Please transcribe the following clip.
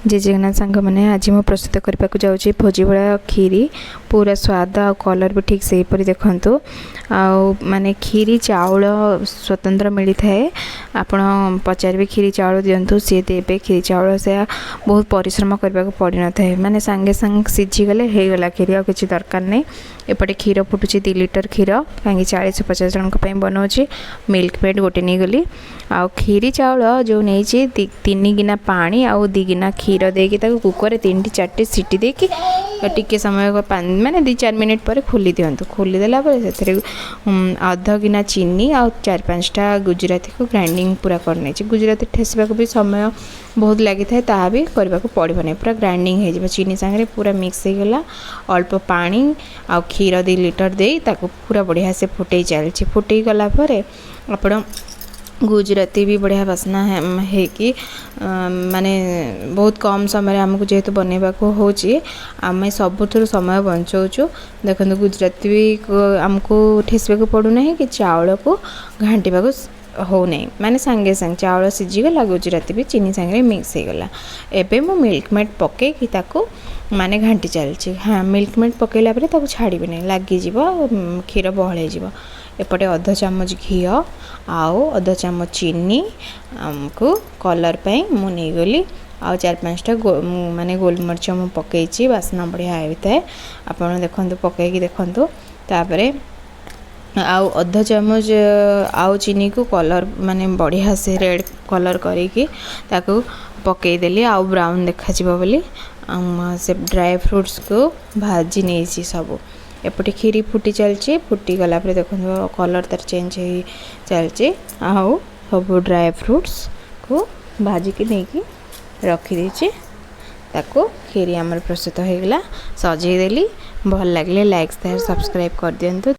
जय जगन्नाथ सांग मैंने आज मैं प्रस्तुत करने को जाऊँगी भोजी भाया खीरी पूरा स्वाद आ कलर भी ठीक से हीपरी देखु माने खीरी चाउल स्वतंत्र मिली थाए आपण पचारे खीरी चाउल दिंतु सी देवे खीरी चाउल से बहुत परिश्रम करने को पड़ न था माने सांगे सांग सीझीगले हो गला खीरी आ किसी दरकार नहीं एपटे क्षीर फुटुची 2 लिटर क्षीर कहीं 40-50 जन बनाऊँ मिल्क मेड गोटे नहीं गली आ खीरी चाउल जो नहीं 3 गिना पानी आउ 2 गिना क्षीर देकी कुकर 3-4 सीटी देकी टिके समय माने 2-4 मिनिट पर खोली दिंतु खोलीदेला से अध गिना चीनी आ 4-5टा गुजराती को ग्राइंडिंग पूरा करने गुजराती ठेसवा भी समय बहुत लगी था ता भी करने को पड़ो नहीं पूरा ग्राइंडिंग हो चीनी सांगे पूरा मिक्स हो गला अल्प पानी आ क्षीर 2 लिटर दे ताको पूरा बढ़िया से फुटे चलती फुटे गला आपण गुजराती भी बढ़िया बासना है कि माने बहुत कम समय आमको जेहेतु बनवा को होची आम सबुठ समय बचाऊँ देखो गुजराती भी आमको ठेसवा को पड़ूना कि चाउल को घांटा हो नहीं माने सांगे सांगे चाउल सीझीगला गुजराती भी चीनी सांगे मिक्स हो गला एबे मो मिल्क मेड पके कि ताको माने घांटी चलची हाँ मिल्क मेड पकेला परे छाड़ी नहीं लगी क्षीर बहल हो एपटे अध चामच घी आउ अध चामच चीनी आमको कलर पाई मु नहीं गली आ 4-5टा माने गोलमरीच मु पकई बासना बढ़िया होता है आपड़ देखु पकईकी देखु तापरे आउ अध चामच आउ चीनी को कलर माने बढ़िया से रेड कलर करिकी ताको पकईदेली आउ ब्राउन देखा बोली से ड्राई फ्रूट्स को भाजी नहीं सब एपटे खीरी फुटी चलची फुटी गला देखो कलर तार चेंज हो चलची आउ सब ड्राई फ्रूट्स को भाजिकी नहीं रखीदे ताको खीरी आमर प्रस्तुत हो गला सजेदेली भल लगे लाइक शेयर सब्सक्राइब कर दियंतु।